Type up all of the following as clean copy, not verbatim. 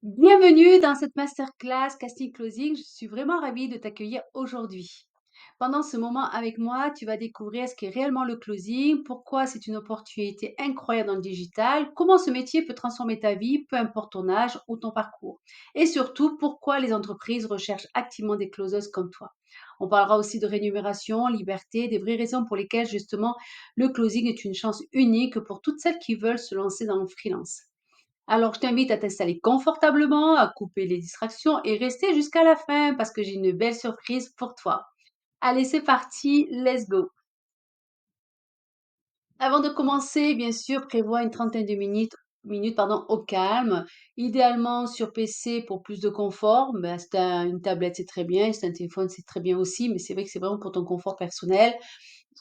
Bienvenue dans cette masterclass Casting Closing. Je suis vraiment ravie de t'accueillir aujourd'hui. Pendant ce moment avec moi, tu vas découvrir ce qu'est réellement le closing, pourquoi c'est une opportunité incroyable dans le digital, comment ce métier peut transformer ta vie, peu importe ton âge ou ton parcours. Et surtout, pourquoi les entreprises recherchent activement des closeuses comme toi. On parlera aussi de rémunération, liberté, des vraies raisons pour lesquelles justement le closing est une chance unique pour toutes celles qui veulent se lancer dans le freelance. Alors, je t'invite à t'installer confortablement, à couper les distractions et rester jusqu'à la fin parce que j'ai une belle surprise pour toi. Allez, c'est parti, let's go. Avant de commencer, bien sûr, prévois une trentaine de minutes au calme, idéalement sur PC pour plus de confort. Ben, si t'as une tablette, c'est très bien, si t'as un téléphone, c'est très bien aussi, mais c'est vrai que c'est vraiment pour ton confort personnel.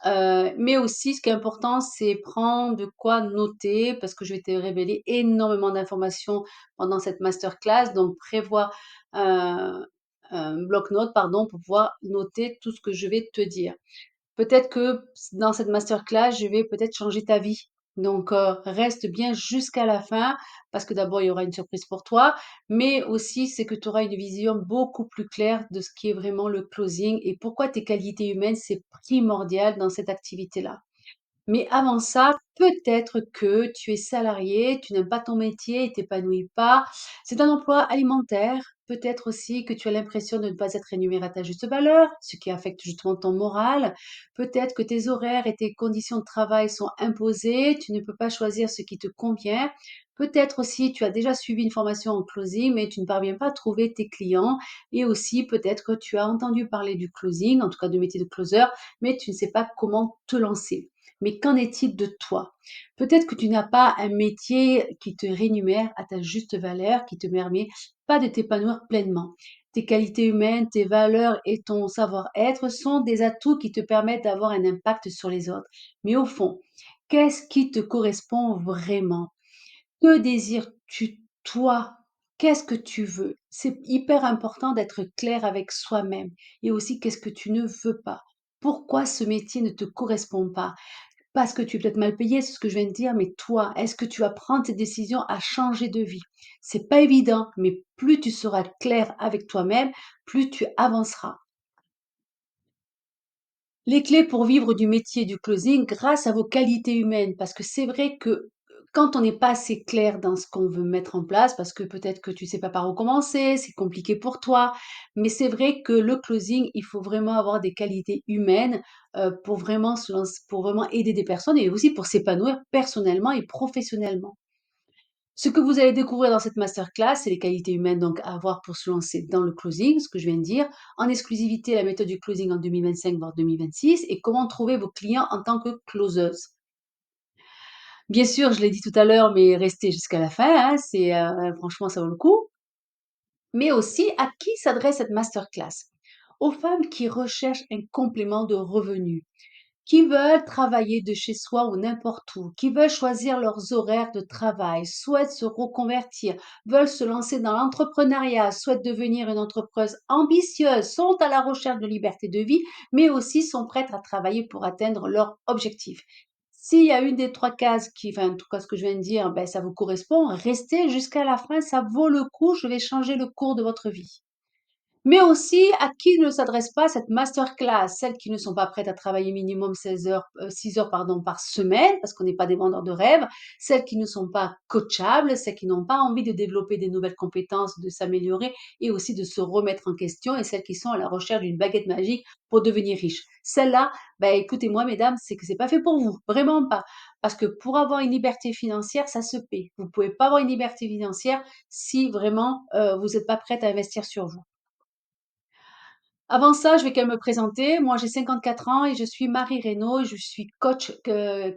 Mais aussi, ce qui est important, c'est prendre de quoi noter parce que je vais te révéler énormément d'informations pendant cette masterclass. Donc, prévois un bloc-notes, pardon, pour pouvoir noter tout ce que je vais te dire. Peut-être que dans cette masterclass, je vais peut-être changer ta vie. Donc, reste bien jusqu'à la fin parce que d'abord, il y aura une surprise pour toi, mais aussi, c'est que tu auras une vision beaucoup plus claire de ce qui est vraiment le closing et pourquoi tes qualités humaines, c'est primordial dans cette activité-là. Mais avant ça, peut-être que tu es salarié, tu n'aimes pas ton métier, il t'épanouit pas. C'est un emploi alimentaire. Peut-être aussi que tu as l'impression de ne pas être rémunéré à ta juste valeur, ce qui affecte justement ton moral. Peut-être que tes horaires et tes conditions de travail sont imposées, tu ne peux pas choisir ce qui te convient. Peut-être aussi tu as déjà suivi une formation en closing, mais tu ne parviens pas à trouver tes clients. Et aussi peut-être que tu as entendu parler du closing, en tout cas du métier de closer, mais tu ne sais pas comment te lancer. Mais qu'en est-il de toi? Peut-être que tu n'as pas un métier qui te rémunère à ta juste valeur, qui te permet pas de t'épanouir pleinement. Tes qualités humaines, tes valeurs et ton savoir-être sont des atouts qui te permettent d'avoir un impact sur les autres. Mais au fond, qu'est-ce qui te correspond vraiment? Que désires-tu toi? Qu'est-ce que tu veux? C'est hyper important d'être clair avec soi-même et aussi qu'est-ce que tu ne veux pas? Pourquoi ce métier ne te correspond pas? Parce que tu es peut-être mal payé, c'est ce que je viens de dire, mais toi, est-ce que tu vas prendre cette décision à changer de vie? C'est pas évident, mais plus tu seras clair avec toi-même, plus tu avanceras. Les clés pour vivre du métier du closing grâce à vos qualités humaines, parce que c'est vrai que quand on n'est pas assez clair dans ce qu'on veut mettre en place, parce que peut-être que tu sais pas par où commencer, c'est compliqué pour toi, mais c'est vrai que le closing, il faut vraiment avoir des qualités humaines pour vraiment pour vraiment aider des personnes et aussi pour s'épanouir personnellement et professionnellement. Ce que vous allez découvrir dans cette masterclass, c'est les qualités humaines donc à avoir pour se lancer dans le closing, ce que je viens de dire, en exclusivité la méthode du closing en 2025 voire 2026 et comment trouver vos clients en tant que closeuse. Bien sûr, je l'ai dit tout à l'heure, mais restez jusqu'à la fin, hein, franchement ça vaut le coup. Mais aussi, à qui s'adresse cette masterclass? Aux femmes qui recherchent un complément de revenus, qui veulent travailler de chez soi ou n'importe où, qui veulent choisir leurs horaires de travail, souhaitent se reconvertir, veulent se lancer dans l'entrepreneuriat, souhaitent devenir une entrepreneuse ambitieuse, sont à la recherche de liberté de vie, mais aussi sont prêtes à travailler pour atteindre leurs objectifs. S'il y a une des trois cases qui, enfin, en tout cas ce que je viens de dire, ben, ça vous correspond, restez jusqu'à la fin, ça vaut le coup, je vais changer le cours de votre vie. Mais aussi à qui ne s'adresse pas cette masterclass, celles qui ne sont pas prêtes à travailler minimum 16 heures, 6 heures pardon, par semaine, parce qu'on n'est pas des vendeurs de rêves, celles qui ne sont pas coachables, celles qui n'ont pas envie de développer des nouvelles compétences, de s'améliorer et aussi de se remettre en question, et celles qui sont à la recherche d'une baguette magique pour devenir riches. Celles-là, ben, écoutez-moi, mesdames, c'est que c'est pas fait pour vous, vraiment pas. Parce que pour avoir une liberté financière, ça se paie. Vous pouvez pas avoir une liberté financière si vraiment vous n'êtes pas prête à investir sur vous. Avant ça, je vais quand même me présenter. Moi, j'ai 54 ans et je suis Marie Reynaud. Je suis coach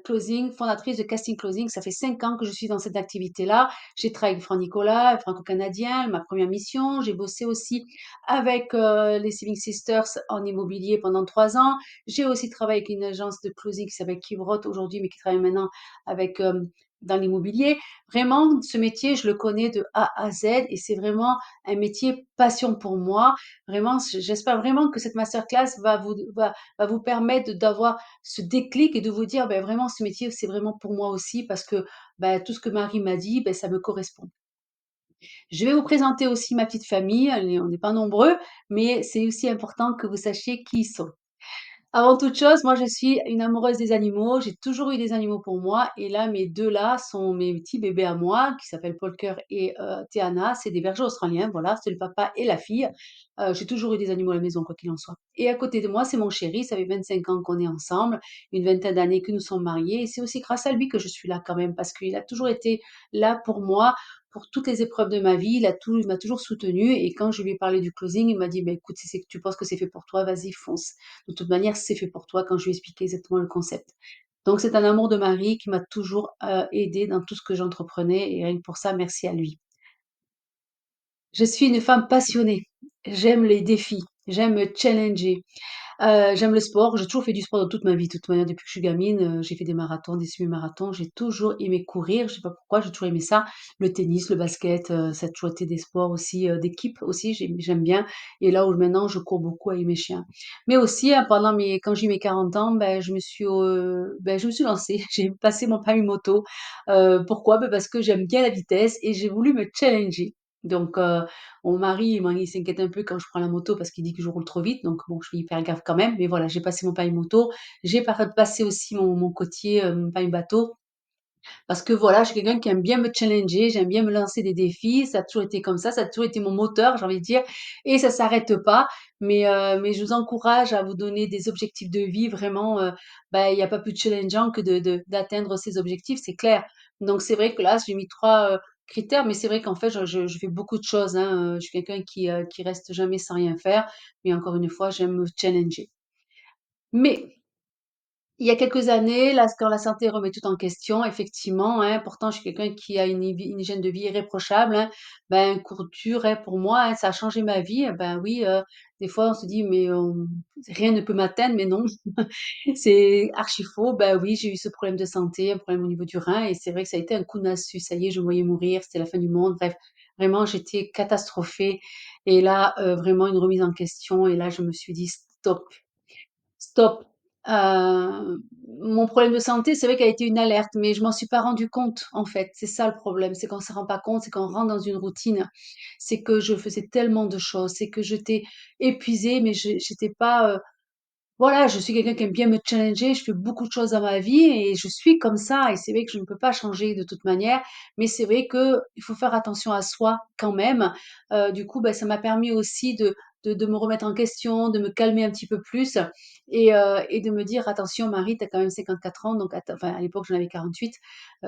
closing, fondatrice de Casting Closing. Ça fait 5 ans que je suis dans cette activité-là. J'ai travaillé avec Franck Nicolas, franco-canadien, ma première mission. J'ai bossé aussi avec les Saving Sisters en immobilier pendant 3 ans. J'ai aussi travaillé avec une agence de closing qui s'appelle Kivrot aujourd'hui, mais qui travaille maintenant avec dans l'immobilier. Vraiment, ce métier, je le connais de A à Z et c'est vraiment un métier passion pour moi. Vraiment, j'espère vraiment que cette masterclass va vous permettre d'avoir ce déclic et de vous dire, ben vraiment, ce métier, c'est vraiment pour moi aussi parce que ben, tout ce que Marie m'a dit, ben, ça me correspond. Je vais vous présenter aussi ma petite famille, on n'est pas nombreux, mais c'est aussi important que vous sachiez qui ils sont. Avant toute chose, moi je suis une amoureuse des animaux, j'ai toujours eu des animaux pour moi et là mes 2 là sont mes petits bébés à moi qui s'appellent Polker et Teana, c'est des bergers australiens, voilà, c'est le papa et la fille. J'ai toujours eu des animaux à la maison quoi qu'il en soit et à côté de moi, c'est mon chéri, ça fait 25 ans qu'on est ensemble, une vingtaine d'années que nous sommes mariés et c'est aussi grâce à lui que je suis là quand même parce qu'il a toujours été là pour moi, pour toutes les épreuves de ma vie, il m'a toujours soutenue et quand je lui ai parlé du closing, il m'a dit: «Beh écoute, si c'est que tu penses que c'est fait pour toi, vas-y fonce». De toute manière, c'est fait pour toi quand je lui ai expliqué exactement le concept. Donc c'est un amour de mari qui m'a toujours, aidée dans tout ce que j'entreprenais et rien que pour ça, merci à lui. Je suis une femme passionnée. J'aime les défis, j'aime me challenger. J'aime le sport, j'ai toujours fait du sport dans toute ma vie, de toute manière depuis que je suis gamine, j'ai fait des marathons, des semi-marathons, j'ai toujours aimé courir, je sais pas pourquoi, j'ai toujours aimé ça. Le tennis, le basket, ça a toujours été des sports aussi, d'équipe aussi, j'aime bien et là où maintenant je cours beaucoup avec mes chiens. Mais aussi, hein, quand j'ai eu mes 40 ans, je me suis lancée, j'ai passé mon permis moto. Pourquoi? Parce que j'aime bien la vitesse et j'ai voulu me challenger. Donc mon mari, moi, il s'inquiète un peu quand je prends la moto parce qu'il dit que je roule trop vite, donc bon, je fais hyper gaffe quand même. Mais voilà, j'ai passé mon permis moto. J'ai passé aussi mon côtier, mon permis bateau. Parce que voilà, je suis quelqu'un qui aime bien me challenger, j'aime bien me lancer des défis. Ça a toujours été comme ça a toujours été mon moteur, j'ai envie de dire, et ça s'arrête pas. Mais je vous encourage à vous donner des objectifs de vie vraiment. Il n'y a pas plus challengeant que d'atteindre ces objectifs, c'est clair. Donc c'est vrai que là, j'ai mis trois critères, mais c'est vrai qu'en fait, je fais beaucoup de choses, hein. Je suis quelqu'un qui reste jamais sans rien faire. Mais encore une fois, j'aime me challenger. Mais il y a quelques années, là, quand la santé remet tout en question, effectivement, hein, pourtant je suis quelqu'un qui a une hygiène de vie irréprochable, hein, cours dur, hein, pour moi, hein, ça a changé ma vie. Ben oui, des fois on se dit: «Mais rien ne peut m'atteindre», mais non, c'est archi faux. Ben oui, j'ai eu ce problème de santé, un problème au niveau du rein et c'est vrai que ça a été un coup de massue. Ça y est, je me voyais mourir, c'était la fin du monde. Bref, vraiment j'étais catastrophée et là, vraiment une remise en question et là je me suis dit: «Stop». Stop. Mon problème de santé, c'est vrai qu'il a été une alerte, mais je m'en suis pas rendu compte, en fait. C'est ça le problème, c'est qu'on se rend pas compte, c'est qu'on rentre dans une routine. C'est que je faisais tellement de choses, c'est que j'étais épuisée, mais j'étais pas, voilà, je suis quelqu'un qui aime bien me challenger, je fais beaucoup de choses dans ma vie et je suis comme ça et c'est vrai que je ne peux pas changer de toute manière, mais c'est vrai que il faut faire attention à soi quand même. Du coup, ça m'a permis aussi de me remettre en question, de me calmer un petit peu plus et de me dire: «Attention Marie, tu as quand même 54 ans, donc enfin à l'époque j'en avais 48,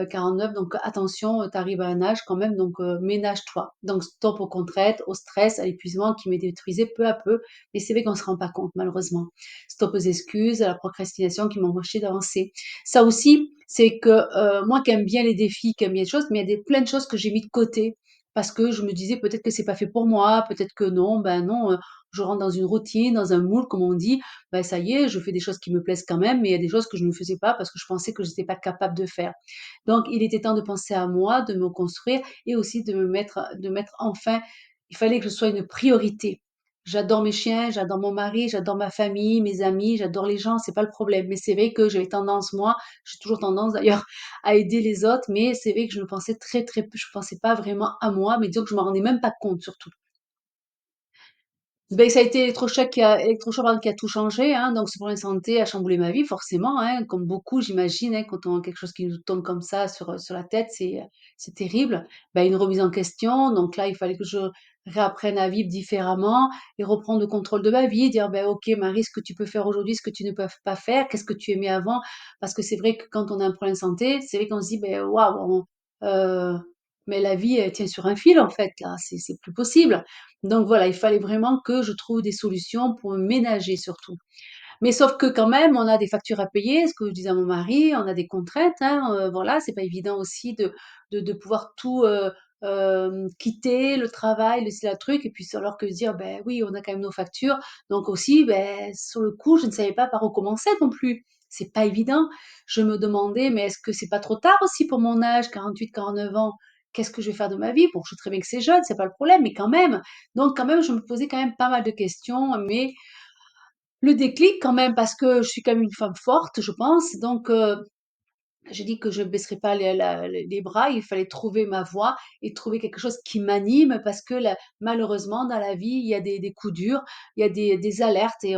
49, donc attention, tu arrives à un âge quand même, donc ménage-toi». Donc stop aux contraintes, au stress, à l'épuisement qui me détruisait peu à peu, mais c'est vrai qu'on se rend pas compte malheureusement. Stop aux excuses, à la procrastination qui m'empêchait d'avancer. Ça aussi, c'est que moi qui aime bien les défis, qui aime bien les choses, mais il y a plein de choses que j'ai mis de côté parce que je me disais peut-être que c'est pas fait pour moi, peut-être que non, ben non, je rentre dans une routine, dans un moule, comme on dit, ça y est, je fais des choses qui me plaisent quand même, mais il y a des choses que je ne faisais pas parce que je pensais que je n'étais pas capable de faire. Donc, il était temps de penser à moi, de me construire et aussi de mettre enfin, il fallait que je sois une priorité. J'adore mes chiens, j'adore mon mari, j'adore ma famille, mes amis, j'adore les gens, c'est pas le problème. Mais c'est vrai que j'avais tendance, moi, j'ai toujours tendance d'ailleurs à aider les autres, mais c'est vrai que je me pensais très très peu, je pensais pas vraiment à moi, mais disons que je m'en rendais même pas compte surtout. Ça a été électrochoc pardon, qui a tout changé, hein, donc ce problème de santé a chamboulé ma vie forcément, hein, comme beaucoup j'imagine, hein, quand on a quelque chose qui nous tombe comme ça sur la tête, c'est terrible. Une remise en question, donc là, il fallait que je réapprenne à vivre différemment et reprendre le contrôle de ma vie, dire: «OK Marie, ce que tu peux faire aujourd'hui, ce que tu ne peux pas faire, qu'est-ce que tu aimais avant?» Parce que c'est vrai que quand on a un problème de santé, c'est vrai qu'on se dit: Waouh, mais la vie, elle tient sur un fil en fait là, c'est plus possible». Donc voilà, il fallait vraiment que je trouve des solutions pour me ménager surtout. Mais sauf que quand même, on a des factures à payer, ce que je disais à mon mari, on a des contraintes, hein, voilà, c'est pas évident aussi de pouvoir tout, quitter, le travail, laisser la truc et puis alors que se dire: «Beh, oui, on a quand même nos factures». Donc aussi, sur le coup, je ne savais pas par où commencer non plus. C'est pas évident. Je me demandais: «Mais est-ce que c'est pas trop tard aussi pour mon âge, 48-49 ans? Qu'est-ce que je vais faire de ma vie?» Bon, je sais très bien que c'est jeune, c'est pas le problème, mais quand même. Donc quand même, je me posais quand même pas mal de questions, mais le déclic quand même, parce que je suis quand même une femme forte, je pense, donc J'ai dit que je ne baisserais pas les bras, il fallait trouver ma voie et trouver quelque chose qui m'anime parce que malheureusement, dans la vie, il y a des coups durs, il y a des alertes et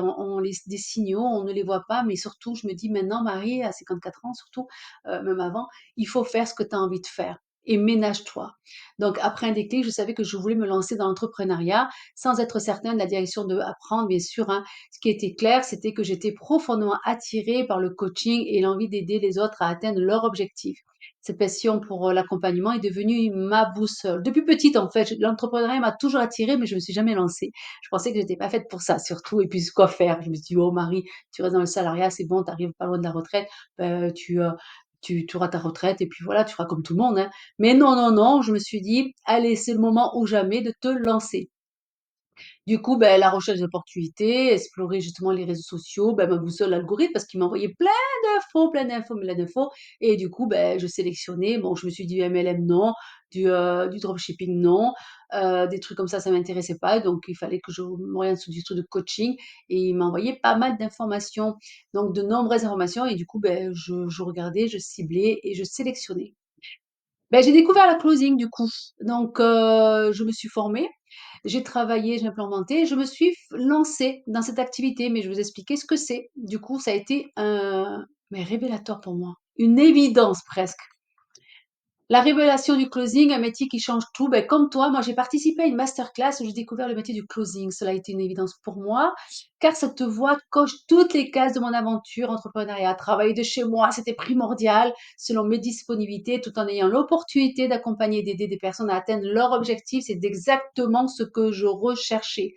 des signaux, on ne les voit pas. Mais surtout, je me dis maintenant, Marie, à 54 ans, surtout, même avant, il faut faire ce que tu as envie de faire et ménage-toi. Donc, après un déclic, je savais que je voulais me lancer dans l'entrepreneuriat sans être certaine de la direction de apprendre, bien sûr, hein. Ce qui était clair, c'était que j'étais profondément attirée par le coaching et l'envie d'aider les autres à atteindre leurs objectifs. Cette passion pour l'accompagnement est devenue ma boussole. Depuis petite, en fait, l'entrepreneuriat m'a toujours attirée, mais je ne me suis jamais lancée. Je pensais que j'étais pas faite pour ça, surtout. Et puis, quoi faire? Je me suis dit, oh Marie, tu restes dans le salariat, c'est bon, tu arrives pas loin de la retraite, tu auras ta retraite et puis voilà, tu feras comme tout le monde, hein. Mais non, non, non, je me suis dit, allez, c'est le moment ou jamais de te lancer. Du coup, ben, la recherche d'opportunités, explorer justement les réseaux sociaux, ben, ma boussole l'algorithme parce qu'il m'envoyait d'infos, plein d'infos, plein d'infos. Et du coup, ben, je sélectionnais. Bon, je me suis dit MLM, non, du dropshipping, non, des trucs comme ça m'intéressait pas. Donc, il fallait que je m'oriente sur du truc de coaching. Et il m'envoyait pas mal d'informations, donc de nombreuses informations. Et du coup, ben, je regardais, je ciblais et je sélectionnais. Ben, j'ai découvert la closing du coup. Donc, je me suis formée, j'ai travaillé, j'ai implémenté, je me suis lancée dans cette activité, mais je vais vous expliquer ce que c'est. Du coup, ça a été un mais révélateur pour moi, une évidence presque. La révélation du closing, un métier qui change tout, ben, comme toi, moi j'ai participé à une masterclass où j'ai découvert le métier du closing. Cela a été une évidence pour moi, car cette voie coche toutes les cases de mon aventure entrepreneuriat. Travailler de chez moi, c'était primordial, selon mes disponibilités, tout en ayant l'opportunité d'accompagner et d'aider des personnes à atteindre leur objectif. C'est exactement ce que je recherchais.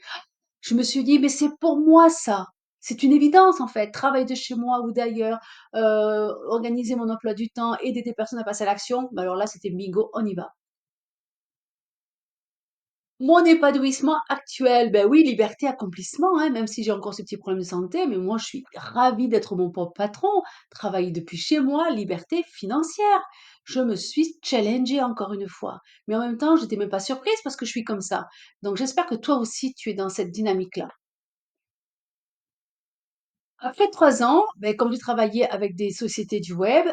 Je me suis dit: «Mais c'est pour moi ça!» C'est une évidence en fait, travailler de chez moi ou d'ailleurs, organiser mon emploi du temps, aider des personnes à passer à l'action, bah, alors là, c'était bingo, on y va. Mon épanouissement actuel, ben oui, liberté, accomplissement, hein, même si j'ai encore ce petit problème de santé, mais moi je suis ravie d'être mon propre patron, travailler depuis chez moi, liberté financière. Je me suis challengée encore une fois, mais en même temps, j'étais même pas surprise parce que je suis comme ça. Donc j'espère que toi aussi tu es dans cette dynamique-là. Après 3 ans, beh, comme j'ai travaillé avec des sociétés du web,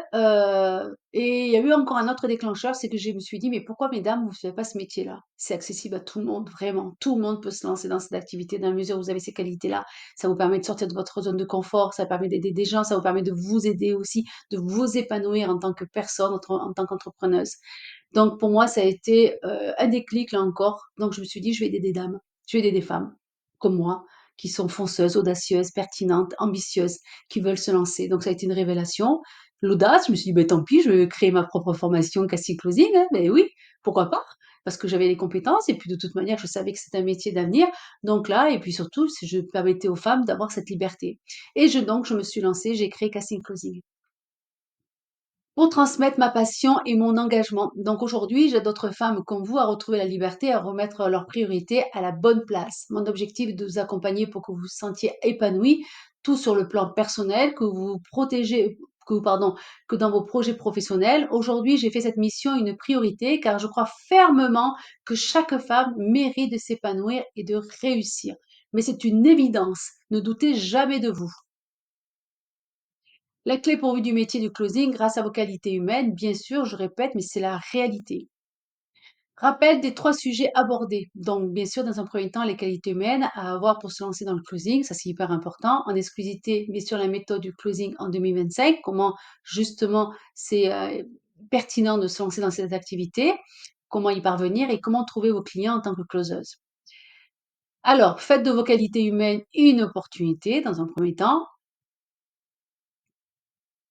et il y a eu encore un autre déclencheur, c'est que je me suis dit: «Mais pourquoi mesdames, vous ne faites pas ce métier-là?» C'est accessible à tout le monde, vraiment. Tout le monde peut se lancer dans cette activité dans la mesure où vous avez ces qualités-là. Ça vous permet de sortir de votre zone de confort, ça permet d'aider des gens, ça vous permet de vous aider aussi, de vous épanouir en tant que personne, en tant qu'entrepreneuse. Donc pour moi, ça a été, un déclic là encore. Donc je me suis dit: «Je vais aider des dames, je vais aider des femmes comme moi, qui sont fonceuses, audacieuses, pertinentes, ambitieuses, qui veulent se lancer». Donc ça a été une révélation. L'audace, je me suis dit: «Beh, tant pis, je vais créer ma propre formation casting closing, hein». Beh oui, pourquoi pas? Parce que j'avais les compétences et puis de toute manière, je savais que c'était un métier d'avenir. Donc là et puis surtout, si je permettais aux femmes d'avoir cette liberté et je me suis lancée, j'ai créé casting closing. Pour transmettre ma passion et mon engagement. Donc aujourd'hui, j'aide d'autres femmes comme vous à retrouver la liberté, à remettre leurs priorités à la bonne place. Mon objectif est de vous accompagner pour que vous vous sentiez épanoui, tout sur le plan personnel, que vous vous protégez, que dans vos projets professionnels. Aujourd'hui, j'ai fait cette mission une priorité car je crois fermement que chaque femme mérite de s'épanouir et de réussir. Mais c'est une évidence. Ne doutez jamais de vous. La clé pourvue du métier du closing grâce à vos qualités humaines, bien sûr, je répète, mais c'est la réalité. Rappel des 3 sujets abordés. Donc, bien sûr, dans un premier temps, les qualités humaines à avoir pour se lancer dans le closing, ça c'est hyper important. En exclusivité, bien sûr, la méthode du closing en 2025, comment justement c'est pertinent de se lancer dans cette activité, comment y parvenir et comment trouver vos clients en tant que closeuse. Alors, faites de vos qualités humaines une opportunité dans un premier temps.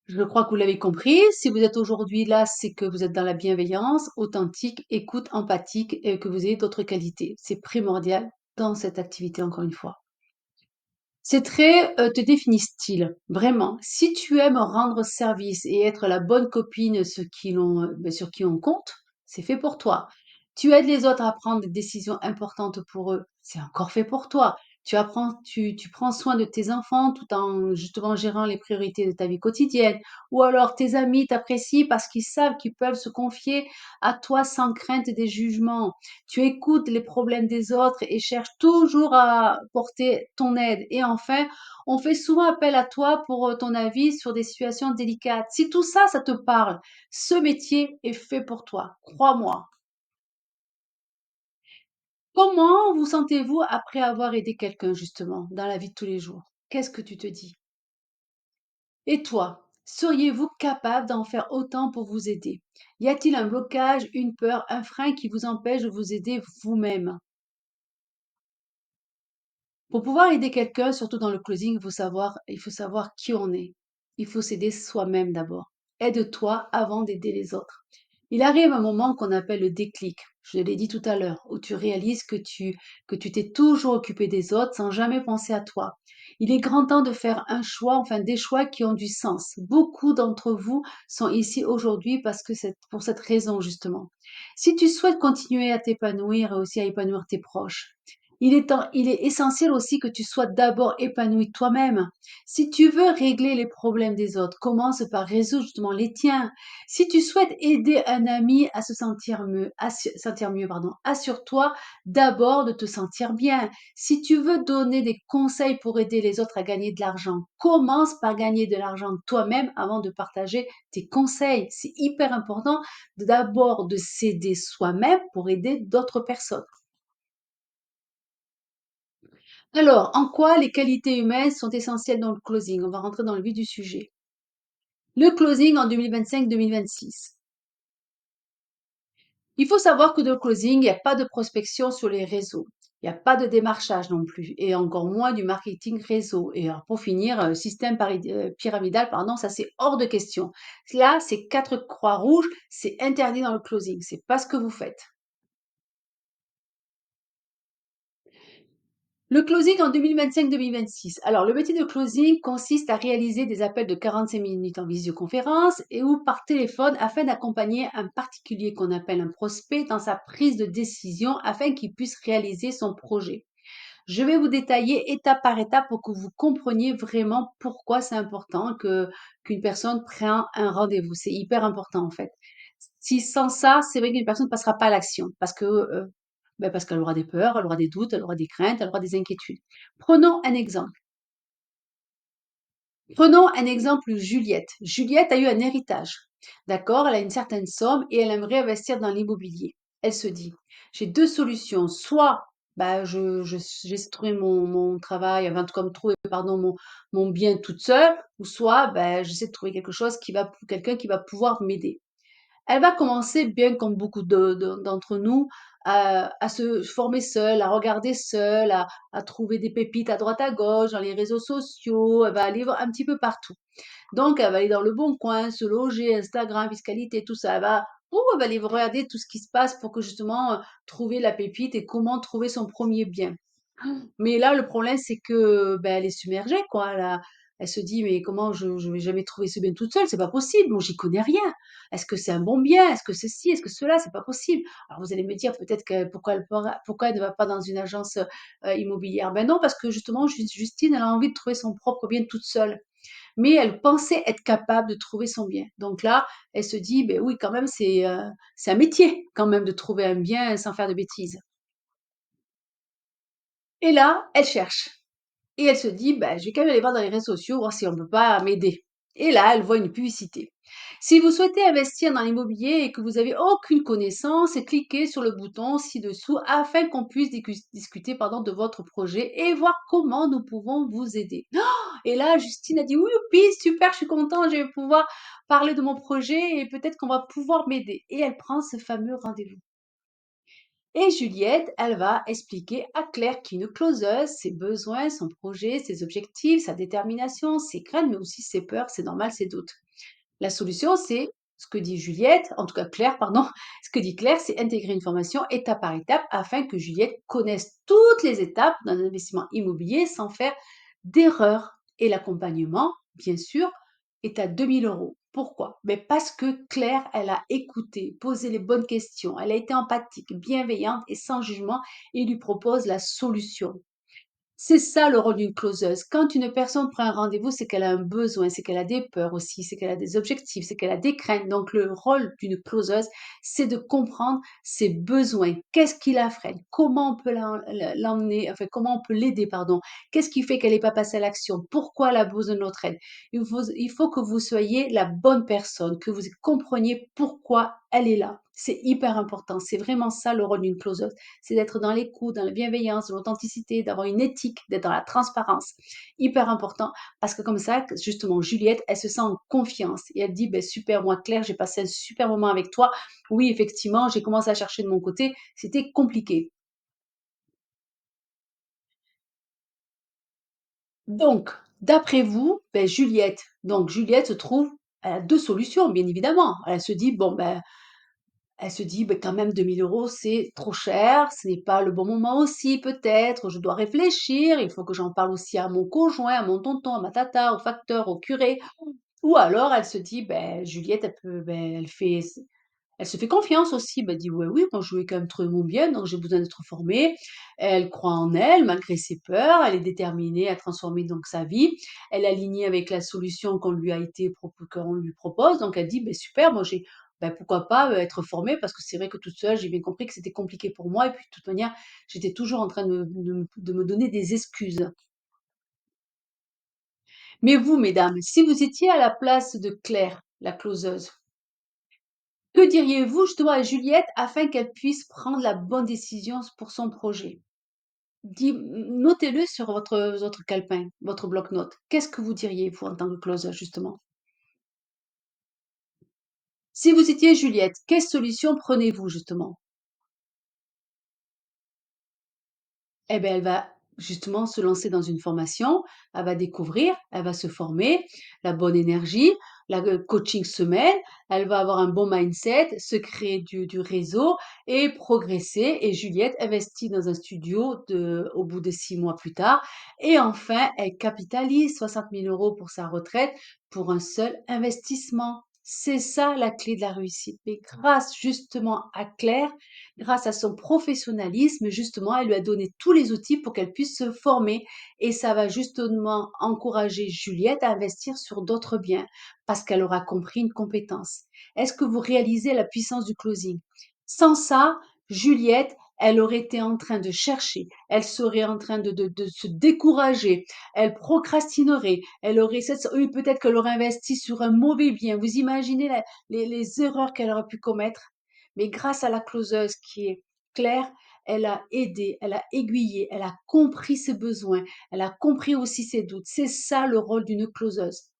Je crois que vous l'avez compris. Si vous êtes aujourd'hui là, c'est que vous êtes dans la bienveillance, authentique, écoute, empathique et que vous ayez d'autres qualités. C'est primordial dans cette activité, encore une fois. Ces traits te définissent-ils vraiment? Si tu aimes rendre service et être la bonne copine sur qui on compte, c'est fait pour toi. Tu aides les autres à prendre des décisions importantes pour eux, c'est encore fait pour toi. Tu prends soin de tes enfants tout en justement gérant les priorités de ta vie quotidienne. Ou alors tes amis t'apprécient parce qu'ils savent qu'ils peuvent se confier à toi sans crainte des jugements. Tu écoutes les problèmes des autres et cherches toujours à porter ton aide. Et enfin, on fait souvent appel à toi pour ton avis sur des situations délicates. Si tout ça, ça te parle, ce métier est fait pour toi, crois-moi. Comment vous sentez-vous après avoir aidé quelqu'un justement dans la vie de tous les jours? Qu'est-ce que tu te dis? Et toi, seriez-vous capable d'en faire autant pour vous aider? Y a-t-il un blocage, une peur, un frein qui vous empêche de vous aider vous-même? Pour pouvoir aider quelqu'un, surtout dans le closing, il faut savoir qui on est. Il faut s'aider soi-même d'abord. Aide-toi avant d'aider les autres. Il arrive un moment qu'on appelle le déclic. Je l'ai dit tout à l'heure, où tu réalises que tu t'es toujours occupé des autres sans jamais penser à toi. Il est grand temps de faire un choix, enfin des choix qui ont du sens. Beaucoup d'entre vous sont ici aujourd'hui parce que c'est pour cette raison justement. Si tu souhaites continuer à t'épanouir et aussi à épanouir tes proches, il est essentiel aussi que tu sois d'abord épanoui toi-même. Si tu veux régler les problèmes des autres, commence par résoudre justement les tiens. Si tu souhaites aider un ami à se sentir mieux, pardon, assure-toi d'abord de te sentir bien. Si tu veux donner des conseils pour aider les autres à gagner de l'argent, commence par gagner de l'argent toi-même avant de partager tes conseils. C'est hyper important d'abord de s'aider soi-même pour aider d'autres personnes. Alors, en quoi les qualités humaines sont essentielles dans le closing? On va rentrer dans le vif du sujet. Le closing en 2025-2026. Il faut savoir que dans le closing, il n'y a pas de prospection sur les réseaux. Il n'y a pas de démarchage non plus, et encore moins du marketing réseau. Et alors, pour finir, système pyramidal, pardon, ça c'est hors de question. Là, c'est quatre croix rouges, c'est interdit dans le closing. C'est pas ce que vous faites. Le closing en 2025-2026. Alors, le métier de closing consiste à réaliser des appels de 45 minutes en visioconférence et ou par téléphone afin d'accompagner un particulier qu'on appelle un prospect dans sa prise de décision afin qu'il puisse réaliser son projet. Je vais vous détailler étape par étape pour que vous compreniez vraiment pourquoi c'est important qu'une personne prenne un rendez-vous. C'est hyper important en fait. Si sans ça, c'est vrai qu'une personne ne passera pas à l'action parce qu'elle aura des peurs, elle aura des doutes, elle aura des craintes, elle aura des inquiétudes. Prenons un exemple. Prenons un exemple Juliette. Juliette a eu un héritage. D'accord, elle a une certaine somme et elle aimerait investir dans l'immobilier. Elle se dit, j'ai deux solutions. Soit bah, j'essaie de trouver mon travail, enfin, comme trouver pardon, mon bien toute seule, ou soit bah, j'essaie de trouver quelque chose quelqu'un qui va pouvoir m'aider. Elle va commencer, bien comme beaucoup d'entre nous, à se former seule, à regarder seule, à trouver des pépites à droite à gauche, dans les réseaux sociaux. Elle va aller voir un petit peu partout. Donc, elle va aller dans le bon coin, se loger, Instagram, fiscalité, tout ça. Elle va aller regarder tout ce qui se passe pour que justement trouver la pépite et comment trouver son premier bien. Mais là, le problème, c'est que, ben, elle est submergée, quoi. Elle se dit: «Mais comment je vais jamais trouver ce bien toute seule? C'est pas possible. Moi, j'y connais rien. Est-ce que c'est un bon bien? Est-ce que ceci? Est-ce que cela? C'est pas possible». Alors vous allez me dire peut-être que pourquoi elle ne va pas dans une agence, immobilière? Ben non, parce que justement, Justine, elle a envie de trouver son propre bien toute seule. Mais elle pensait être capable de trouver son bien. Donc là, elle se dit: «Beh oui, quand même, c'est un métier quand même de trouver un bien sans faire de bêtises». Et là, elle cherche. Et elle se dit, bah, je vais quand même aller voir dans les réseaux sociaux, voir si on ne peut pas m'aider. Et là, elle voit une publicité. Si vous souhaitez investir dans l'immobilier et que vous avez aucune connaissance, cliquez sur le bouton ci-dessous afin qu'on puisse discuter pardon, de votre projet et voir comment nous pouvons vous aider. Et là, Justine a dit, oui, youpi, super, je suis contente, je vais pouvoir parler de mon projet et peut-être qu'on va pouvoir m'aider. Et elle prend ce fameux rendez-vous. Et Juliette, elle va expliquer à Claire, qui est une closeuse, ses besoins, son projet, ses objectifs, sa détermination, ses craintes, mais aussi ses peurs, ses normales, ses doutes. La solution, c'est ce que dit Juliette, en tout cas Claire, pardon, ce que dit Claire, c'est intégrer une formation étape par étape afin que Juliette connaisse toutes les étapes d'un investissement immobilier sans faire d'erreur. Et l'accompagnement, bien sûr, est à 2 000 euros. Pourquoi? Mais parce que Claire, elle a écouté, posé les bonnes questions, elle a été empathique, bienveillante et sans jugement et lui propose la solution. C'est ça le rôle d'une closeuse. Quand une personne prend un rendez-vous, c'est qu'elle a un besoin, c'est qu'elle a des peurs aussi, c'est qu'elle a des objectifs, c'est qu'elle a des craintes. Donc le rôle d'une closeuse, c'est de comprendre ses besoins. Qu'est-ce qui la freine? Comment on peut l'emmener, enfin comment on peut l'aider, pardon. Qu'est-ce qui fait qu'elle n'est pas passée à l'action? Pourquoi elle a besoin de notre aide? Il faut que vous soyez la bonne personne, que vous compreniez pourquoi elle est là. C'est hyper important. C'est vraiment ça le rôle d'une closeuse, c'est d'être dans l'écoute, dans la bienveillance, dans l'authenticité, d'avoir une éthique, d'être dans la transparence. Hyper important parce que comme ça, justement, Juliette, elle se sent en confiance et elle dit, ben super, moi Claire, j'ai passé un super moment avec toi. Oui, effectivement, j'ai commencé à chercher de mon côté, c'était compliqué. Donc, d'après vous, ben, Juliette se trouve, elle a deux solutions, bien évidemment. Elle se dit, ben, quand même 2 000 €, c'est trop cher, ce n'est pas le bon moment aussi peut-être, je dois réfléchir, il faut que j'en parle aussi à mon conjoint, à mon tonton, à ma tata, au facteur, au curé. Ou alors elle se dit, ben, Juliette, elle se fait confiance aussi, bah, elle dit: «Ouais, oui, moi je vais quand même trouver mon bien, donc j'ai besoin d'être formée». Elle croit en elle malgré ses peurs, elle est déterminée à transformer donc sa vie. Elle est alignée avec la solution qu'on lui propose, donc elle dit: «Beh, super, moi pourquoi pas, être formée?» parce que c'est vrai que toute seule, j'ai bien compris que c'était compliqué pour moi et puis de toute manière, j'étais toujours en train de me donner des excuses. Mais vous, mesdames, si vous étiez à la place de Claire, la closeuse, que diriez-vous justement à Juliette afin qu'elle puisse prendre la bonne décision pour son projet? Notez-le sur votre calepin, votre bloc-notes. Qu'est-ce que vous diriez, vous, en tant que closer, justement? Si vous étiez Juliette, quelle solution prenez-vous, justement? Eh ben, elle va justement se lancer dans une formation, elle va découvrir, elle va se former, la bonne énergie, coaching semaine, elle va avoir un bon mindset, se créer du réseau et progresser. Et Juliette investit dans un studio au bout de 6 mois plus tard. Et enfin, elle capitalise 60 000 € pour sa retraite pour un seul investissement. C'est ça la clé de la réussite. Mais grâce justement à Claire, grâce à son professionnalisme, justement, elle lui a donné tous les outils pour qu'elle puisse se former et ça va justement encourager Juliette à investir sur d'autres biens parce qu'elle aura compris une compétence. Est-ce que vous réalisez la puissance du closing? Sans ça, Juliette, elle aurait été en train de chercher, elle serait en train de se décourager, elle procrastinerait, oui, peut-être qu'elle aurait investi sur un mauvais bien. Vous imaginez les erreurs qu'elle aurait pu commettre? Mais grâce à la closeuse qui est Claire, elle a aidé, elle a aiguillé, elle a compris ses besoins, elle a compris aussi ses doutes. C'est ça le rôle d'une closeuse.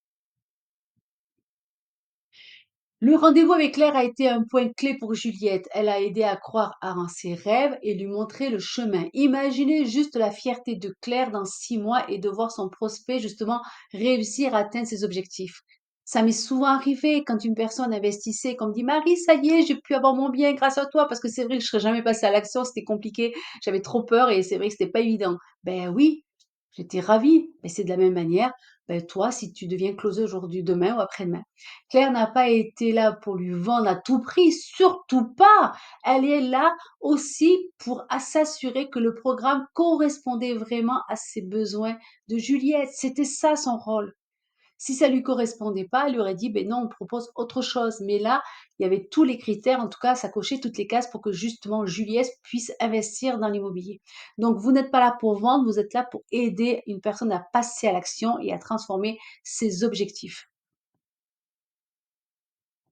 Le rendez-vous avec Claire a été un point clé pour Juliette. Elle a aidé à croire en ses rêves et lui montrer le chemin. Imaginez juste la fierté de Claire dans 6 mois et de voir son prospect justement réussir à atteindre ses objectifs. Ça m'est souvent arrivé quand une personne investissait, qu'on me dit Marie, ça y est, j'ai pu avoir mon bien grâce à toi, parce que c'est vrai que je serais jamais passée à l'action, c'était compliqué, j'avais trop peur et c'est vrai que c'était pas évident. Ben oui, j'étais ravie. Mais c'est de la même manière, ben toi, si tu deviens closer aujourd'hui, demain ou après-demain. Claire n'a pas été là pour lui vendre à tout prix, surtout pas. Elle est là aussi pour s'assurer que le programme correspondait vraiment à ses besoins de Juliette. C'était ça son rôle. Si ça lui correspondait pas, elle lui aurait dit, ben non, on propose autre chose. Mais là, il y avait tous les critères, en tout cas, ça cochait toutes les cases pour que justement Juliette puisse investir dans l'immobilier. Donc, vous n'êtes pas là pour vendre, vous êtes là pour aider une personne à passer à l'action et à transformer ses objectifs.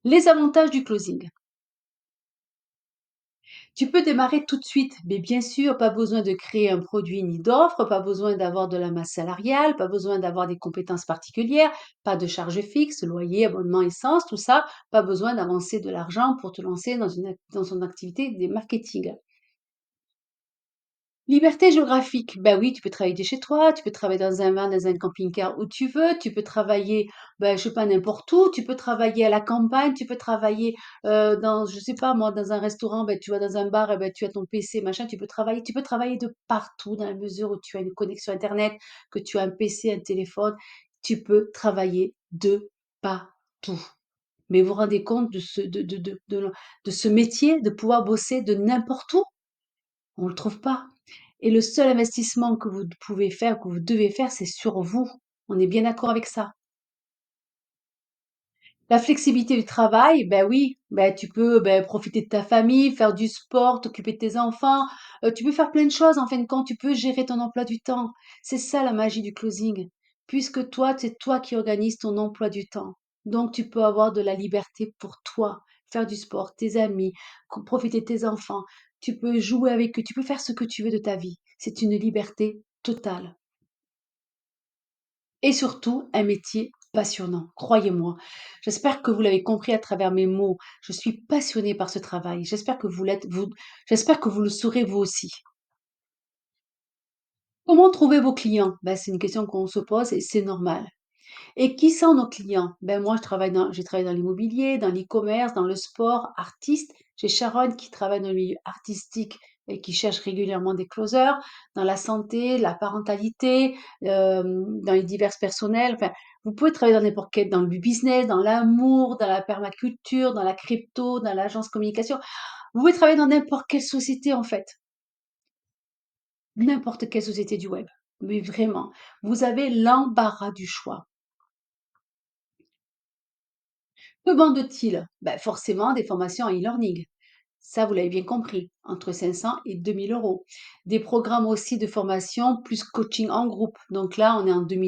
Les avantages du closing. Tu peux démarrer tout de suite, mais bien sûr, pas besoin de créer un produit ni d'offre, pas besoin d'avoir de la masse salariale, pas besoin d'avoir des compétences particulières, pas de charges fixes, loyer, abonnement, essence, tout ça, pas besoin d'avancer de l'argent pour te lancer dans son activité de marketing. Liberté géographique, ben oui, tu peux travailler de chez toi, tu peux travailler dans un van, dans un camping-car où tu veux, tu peux travailler, ben, je sais pas, n'importe où, tu peux travailler à la campagne, tu peux travailler dans, je sais pas moi, dans un restaurant, ben, tu vas dans un bar, et ben, tu as ton PC, machin, tu peux travailler de partout dans la mesure où tu as une connexion Internet, que tu as un PC, un téléphone, tu peux travailler de partout. Mais vous vous rendez compte de ce métier, de pouvoir bosser de n'importe où? On le trouve pas. et le seul investissement que vous pouvez faire, que vous devez faire, c'est sur vous. On est bien d'accord avec ça? La flexibilité du travail, ben oui, ben tu peux, profiter de ta famille, faire du sport, t'occuper de tes enfants, tu peux faire plein de choses en fin de compte, tu peux gérer ton emploi du temps. C'est ça la magie du closing, puisque toi, c'est toi qui organises ton emploi du temps. Donc tu peux avoir de la liberté pour toi, faire du sport, tes amis, profiter de tes enfants, tu peux jouer avec eux, tu peux faire ce que tu veux de ta vie. C'est une liberté totale. Et surtout un métier passionnant, croyez-moi. J'espère que vous l'avez compris à travers mes mots. Je suis passionnée par ce travail. J'espère que vous l'êtes, vous, j'espère que vous le saurez vous aussi. Comment trouver vos clients? Ben, c'est une question qu'on se pose et c'est normal. Et qui sont nos clients? Ben moi, j'ai travaillé dans l'immobilier, dans l'e-commerce, dans le sport, artiste. J'ai Sharon qui travaille dans le milieu artistique et qui cherche régulièrement des closers, dans la santé, la parentalité, dans les divers personnels. Enfin, vous pouvez travailler dans n'importe quel, dans le business, dans l'amour, dans la permaculture, dans la crypto, dans l'agence communication. Vous pouvez travailler dans n'importe quelle société en fait, n'importe quelle société du web. Mais vraiment, vous avez l'embarras du choix. Que vendent-ils? Ben forcément des formations en e-learning. Ça, vous l'avez bien compris, entre 500 et 2 000 euros. Des programmes aussi de formation plus coaching en groupe. Donc là, on est en 2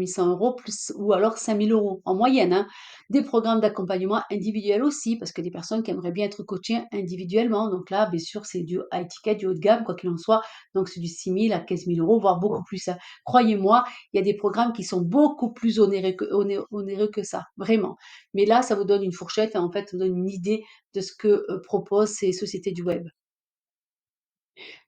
100 euros plus, ou alors 5 000 euros en moyenne, hein. Des programmes d'accompagnement individuel aussi, parce que des personnes qui aimeraient bien être coachées individuellement. Donc là, bien sûr, c'est du high ticket, du haut de gamme, quoi qu'il en soit. Donc c'est du 6 000 à 15 000 euros, voire beaucoup plus, hein. Croyez-moi, il y a des programmes qui sont beaucoup plus onéreux que ça, vraiment. Mais là, ça vous donne une fourchette, et en fait, ça vous donne une idée de ce que proposent ces sociétés du web.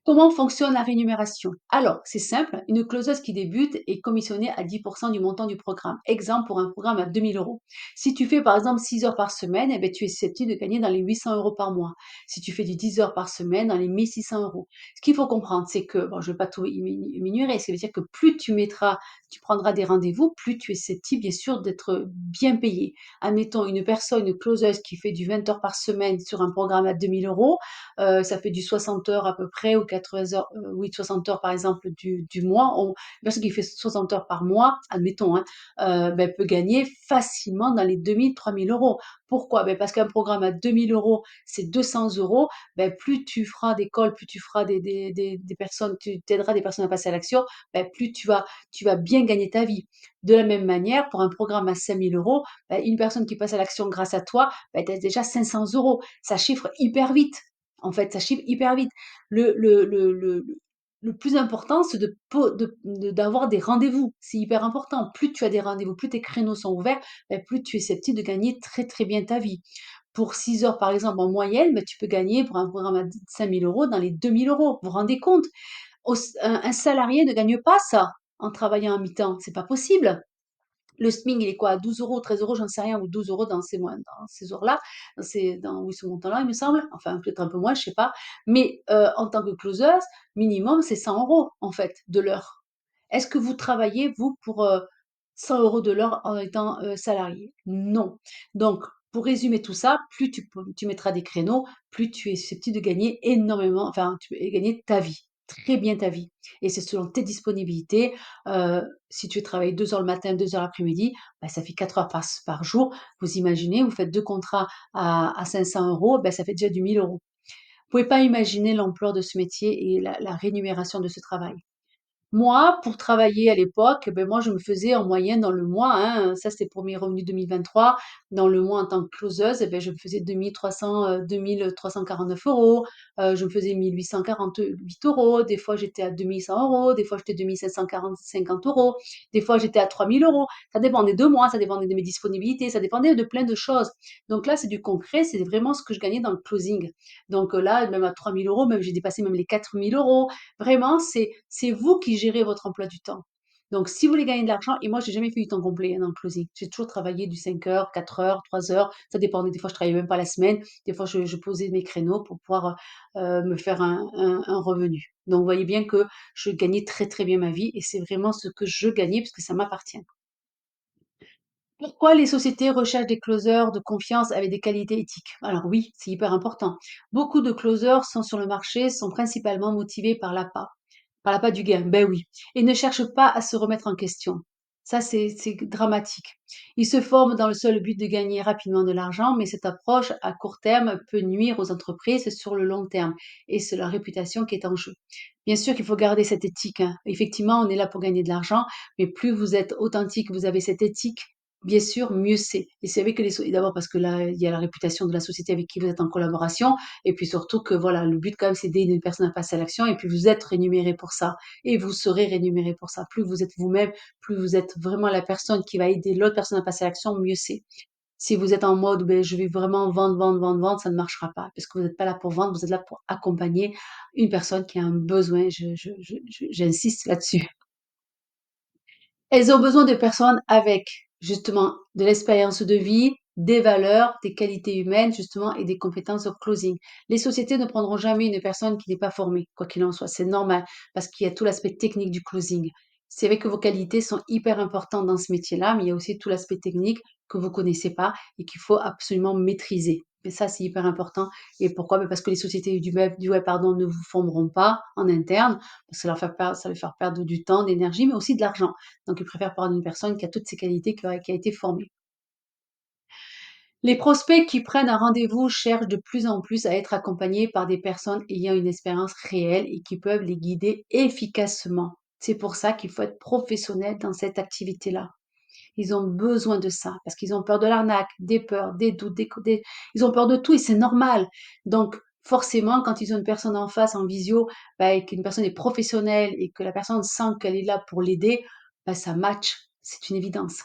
Comment fonctionne la rémunération? Alors, c'est simple, une closeuse qui débute est commissionnée à 10% du montant du programme. Exemple pour un programme à 2 000 euros. Si tu fais par exemple 6 heures par semaine, eh ben, tu es susceptible de gagner dans les 800 euros par mois. Si tu fais du 10 heures par semaine, dans les 1 600 euros. Ce qu'il faut comprendre, c'est que, bon, je ne vais pas tout énumérer, ça veut dire que plus tu prendras des rendez-vous, plus tu es susceptible, bien sûr, d'être bien payé. Admettons, une personne, une closeuse qui fait du 20 heures par semaine sur un programme à 2 000 euros, ça fait du 60 heures à peu près ou 80 heures, oui 60 heures par exemple du mois. Une personne qui fait 60 heures par mois, admettons, hein, peut gagner facilement dans les 2 000 3 000 euros. Pourquoi? Parce qu'un programme à 2 000 euros, c'est 200 euros. Plus tu feras d'écoles, plus tu feras des personnes, tu t'aideras des personnes à passer à l'action, plus tu vas bien gagner ta vie. De la même manière, pour un programme à 5 000 euros, une personne qui passe à l'action grâce à toi, tu as déjà 500 euros. Ça chiffre hyper vite. En fait, ça chiffre hyper vite. Le le le le le plus important, c'est d'avoir des rendez-vous. C'est hyper important. Plus tu as des rendez-vous, plus tes créneaux sont ouverts, plus tu es susceptible de gagner très, très bien ta vie. Pour 6 heures, par exemple, en moyenne, tu peux gagner pour un programme à 5 000 euros dans les 2 000 euros. Vous vous rendez compte? Un salarié ne gagne pas ça en travaillant à mi-temps. C'est pas possible. Le SMIC, il est quoi? À 12 euros, 13 euros, j'en sais rien, ou 12 euros dans ces heures-là, oui, ce montant-là, il me semble. Enfin, peut-être un peu moins, je sais pas. Mais en tant que closeuse, minimum, c'est 100 euros, en fait, de l'heure. Est-ce que vous travaillez, vous, pour 100 euros de l'heure en étant salarié? Non. Donc, pour résumer tout ça, plus tu mettras des créneaux, plus tu es susceptible de gagner énormément, enfin, tu peux gagner ta vie, très bien ta vie. Et c'est selon tes disponibilités. Si tu travailles 2 heures le matin, 2 heures l'après-midi, ça fait 4 heures par jour. Vous imaginez, vous faites 2 contrats à 500 euros, ça fait déjà du 1 000 euros. Vous pouvez pas imaginer l'ampleur de ce métier et la rémunération de ce travail. Moi, pour travailler à l'époque, moi, je me faisais en moyenne dans le mois, hein, ça c'était pour mes revenus 2023, dans le mois en tant que closeuse, je me faisais 2 349 €, je me faisais 1 848 €, des fois j'étais à 2 100 €, des fois j'étais 2 750 €, des fois j'étais à 3 000 €. Ça dépendait de moi, ça dépendait de mes disponibilités, ça dépendait de plein de choses. Donc là, c'est du concret, c'est vraiment ce que je gagnais dans le closing. Donc là, même à 3 000 €, même j'ai dépassé même les 4 000 €. Vraiment, c'est vous qui gérez votre emploi du temps. Donc, si vous voulez gagner de l'argent, et moi, j'ai jamais fait du temps complet hein, dans le closing. J'ai toujours travaillé du 5 heures, 4 heures, 3 heures. Ça dépendait. Des fois, je travaillais même pas la semaine. Des fois, je posais mes créneaux pour pouvoir me faire un revenu. Donc, vous voyez bien que je gagnais très, très bien ma vie et c'est vraiment ce que je gagnais parce que ça m'appartient. Pourquoi les sociétés recherchent des closers de confiance avec des qualités éthiques? Alors oui, c'est hyper important. Beaucoup de closers sont sur le marché, sont principalement motivés par l'appât du gain. Ben oui, et ne cherchent pas à se remettre en question. Ça, c'est dramatique. Ils se forment dans le seul but de gagner rapidement de l'argent, mais cette approche à court terme peut nuire aux entreprises sur le long terme, et c'est leur réputation qui est en jeu. Bien sûr qu'il faut garder cette éthique, hein. Effectivement, on est là pour gagner de l'argent, mais plus vous êtes authentique, vous avez cette éthique, bien sûr, mieux c'est. Et c'est vrai que d'abord parce que là, il y a la réputation de la société avec qui vous êtes en collaboration, et puis surtout que voilà, le but quand même, c'est d'aider une personne à passer à l'action, et puis vous êtes rémunéré pour ça, et vous serez rémunéré pour ça. Plus vous êtes vous-même, plus vous êtes vraiment la personne qui va aider l'autre personne à passer à l'action, mieux c'est. Si vous êtes en mode, ben, je vais vraiment vendre, vendre, vendre, vendre, ça ne marchera pas, parce que vous n'êtes pas là pour vendre, vous êtes là pour accompagner une personne qui a un besoin. J'insiste là-dessus. Elles ont besoin de personnes avec, justement, de l'expérience de vie, des valeurs, des qualités humaines, justement, et des compétences au closing. Les sociétés ne prendront jamais une personne qui n'est pas formée, quoi qu'il en soit. C'est normal, parce qu'il y a tout l'aspect technique du closing. C'est vrai que vos qualités sont hyper importantes dans ce métier-là, mais il y a aussi tout l'aspect technique que vous connaissez pas et qu'il faut absolument maîtriser. Et ça, c'est hyper important. Et pourquoi? Ben parce que les sociétés du web, pardon, ne vous formeront pas en interne, parce que ça va faire perdre du temps, d'énergie, mais aussi de l'argent. Donc, ils préfèrent prendre une personne qui a toutes ces qualités, qui a été formée. Les prospects qui prennent un rendez-vous cherchent de plus en plus à être accompagnés par des personnes ayant une expérience réelle et qui peuvent les guider efficacement. C'est pour ça qu'il faut être professionnel dans cette activité-là. Ils ont besoin de ça parce qu'ils ont peur de l'arnaque, des peurs, des doutes, ils ont peur de tout et c'est normal. Donc, forcément, quand ils ont une personne en face, en visio, bah, et qu'une personne est professionnelle et que la personne sent qu'elle est là pour l'aider, bah, ça match. C'est une évidence.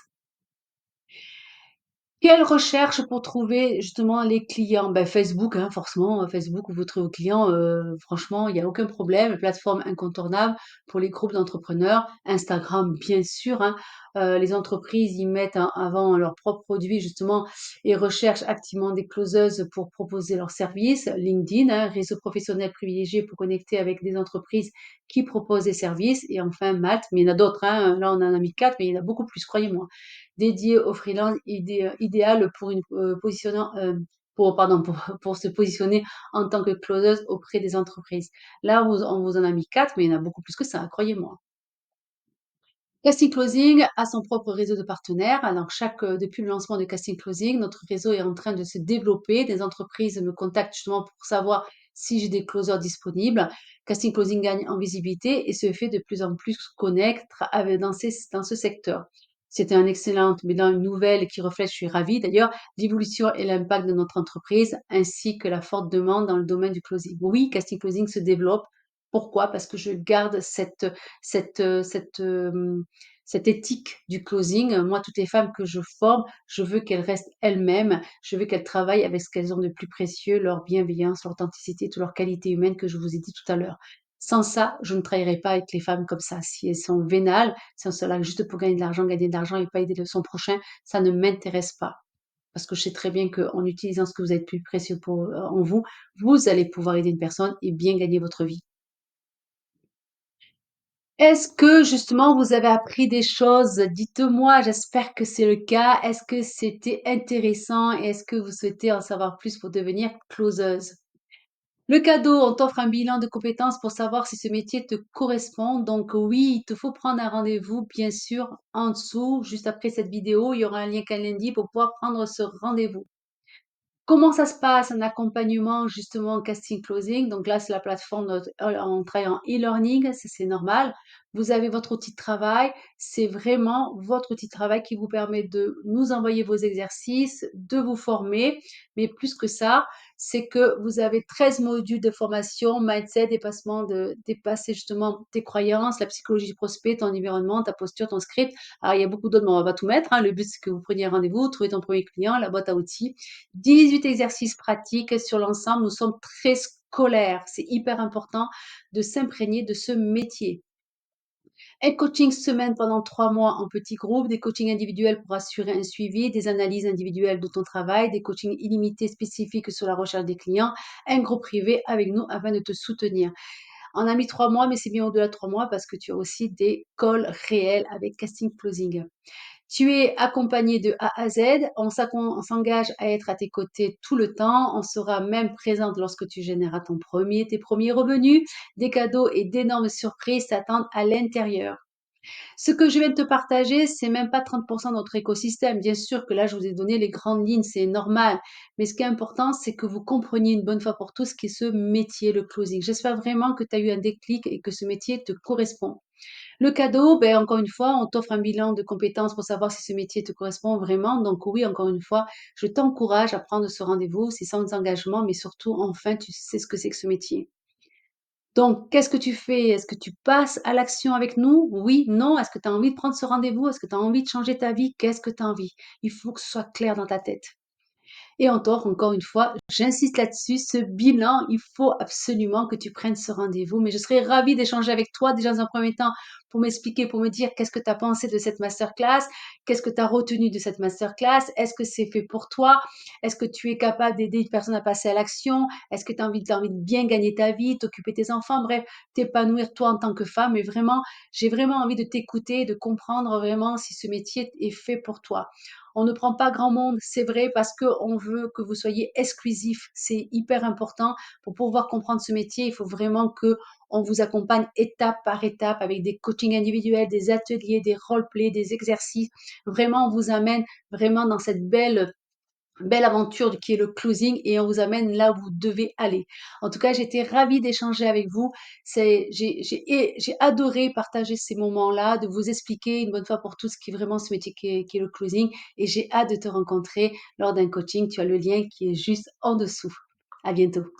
Quelle recherche pour trouver justement les clients? Ben, Facebook, hein, forcément, Facebook où vous trouvez vos clients, franchement, il y a aucun problème, plateforme incontournable pour les groupes d'entrepreneurs. Instagram, bien sûr, hein, les entreprises y mettent en avant leurs propres produits justement et recherchent activement des closeuses pour proposer leurs services. LinkedIn, hein, réseau professionnel privilégié pour connecter avec des entreprises qui proposent des services et enfin Malte, mais il y en a d'autres, hein, là on en a mis 4, mais il y en a beaucoup plus, croyez-moi. Dédié aux freelances, idéal pour une positionnant, pour pardon, pour pour se positionner en tant que closeuse auprès des entreprises. Là, on vous en a mis 4, mais il y en a beaucoup plus que ça, croyez-moi. Casting Closing a son propre réseau de partenaires. Alors, depuis le lancement de Casting Closing, notre réseau est en train de se développer. Des entreprises me contactent justement pour savoir si j'ai des closers disponibles. Casting Closing gagne en visibilité et se fait de plus en plus connaître dans ce secteur. C'était un excellent bilan, une nouvelle qui reflète, je suis ravie d'ailleurs, l'évolution et l'impact de notre entreprise, ainsi que la forte demande dans le domaine du closing. Oui, Casting Closing se développe. Pourquoi? Parce que je garde cette, heu, cette, hem, cette éthique du closing. Moi, toutes les femmes que je forme, je veux qu'elles restent elles-mêmes. Je veux qu'elles travaillent avec ce qu'elles ont de plus précieux, leur bienveillance, leur authenticité, toutes leurs qualités humaines que je vous ai dit tout à l'heure. Sans ça, je ne travaillerai pas avec les femmes comme ça. Si elles sont vénales, si elles sont là juste pour gagner de l'argent et pas aider son prochain, ça ne m'intéresse pas. Parce que je sais très bien qu'en utilisant ce que vous avez de plus précieux en vous, vous allez pouvoir aider une personne et bien gagner votre vie. Est-ce que justement vous avez appris des choses? Dites-moi, j'espère que c'est le cas. Est-ce que c'était intéressant et est-ce que vous souhaitez en savoir plus pour devenir closeuse? Le cadeau, on t'offre un bilan de compétences pour savoir si ce métier te correspond. Donc oui, il te faut prendre un rendez-vous, bien sûr, en dessous, juste après cette vidéo, il y aura un lien Calendly pour pouvoir prendre ce rendez-vous. Comment ça se passe, un accompagnement justement casting closing? Donc là, c'est la plateforme, on travaille en e-learning, ça c'est normal. Vous avez votre outil de travail, c'est vraiment votre outil de travail qui vous permet de nous envoyer vos exercices, de vous former. Mais plus que ça, c'est que vous avez 13 modules de formation, mindset, dépasser justement tes croyances, la psychologie du prospect, ton environnement, ta posture, ton script. Alors il y a beaucoup d'autres, mais on va pas tout mettre, hein. Le but, c'est que vous preniez rendez-vous, trouver ton premier client, la boîte à outils. 18 exercices pratiques sur l'ensemble. Nous sommes très scolaires. C'est hyper important de s'imprégner de ce métier. Un coaching semaine pendant 3 mois en petits groupes, des coachings individuels pour assurer un suivi, des analyses individuelles de ton travail, des coachings illimités spécifiques sur la recherche des clients, un groupe privé avec nous afin de te soutenir. On a mis 3 mois, mais c'est bien au-delà de 3 mois parce que tu as aussi des calls réels avec casting closing. Tu es accompagné de A à Z, on s'engage à être à tes côtés tout le temps, on sera même présente lorsque tu généreras tes premiers revenus, des cadeaux et d'énormes surprises t'attendent à l'intérieur. Ce que je viens de te partager, c'est même pas 30% de notre écosystème. Bien sûr que là, je vous ai donné les grandes lignes, c'est normal. Mais ce qui est important, c'est que vous compreniez une bonne fois pour tous ce qu'est ce métier, le closing. J'espère vraiment que tu as eu un déclic et que ce métier te correspond. Le cadeau, ben, encore une fois, on t'offre un bilan de compétences pour savoir si ce métier te correspond vraiment. Donc oui, encore une fois, je t'encourage à prendre ce rendez-vous. C'est sans engagement, mais surtout, enfin, tu sais ce que c'est que ce métier. Donc, qu'est-ce que tu fais? Est-ce que tu passes à l'action avec nous? Oui, non? Est-ce que tu as envie de prendre ce rendez-vous? Est-ce que tu as envie de changer ta vie? Qu'est-ce que tu as envie? Il faut que ce soit clair dans ta tête. Et encore une fois, j'insiste là-dessus, ce bilan, il faut absolument que tu prennes ce rendez-vous. Mais je serais ravie d'échanger avec toi déjà dans un premier temps pour m'expliquer, pour me dire qu'est-ce que tu as pensé de cette masterclass, qu'est-ce que tu as retenu de cette masterclass, est-ce que c'est fait pour toi, est-ce que tu es capable d'aider une personne à passer à l'action, est-ce que tu as envie de bien gagner ta vie, t'occuper de tes enfants, bref, t'épanouir toi en tant que femme. Et vraiment, j'ai vraiment envie de t'écouter, de comprendre vraiment si ce métier est fait pour toi. On ne prend pas grand monde, c'est vrai, parce qu'on veut que vous soyez exclusif. C'est hyper important. Pour pouvoir comprendre ce métier, il faut vraiment que on vous accompagne étape par étape avec des coachings individuels, des ateliers, des role-plays, des exercices. Vraiment, on vous amène vraiment dans cette belle aventure qui est le closing et on vous amène là où vous devez aller. En tout cas, j'étais ravie d'échanger avec vous. J'ai adoré partager ces moments-là, de vous expliquer une bonne fois pour toutes ce qui est vraiment ce métier qui est le closing et j'ai hâte de te rencontrer lors d'un coaching. Tu as le lien qui est juste en dessous. À bientôt.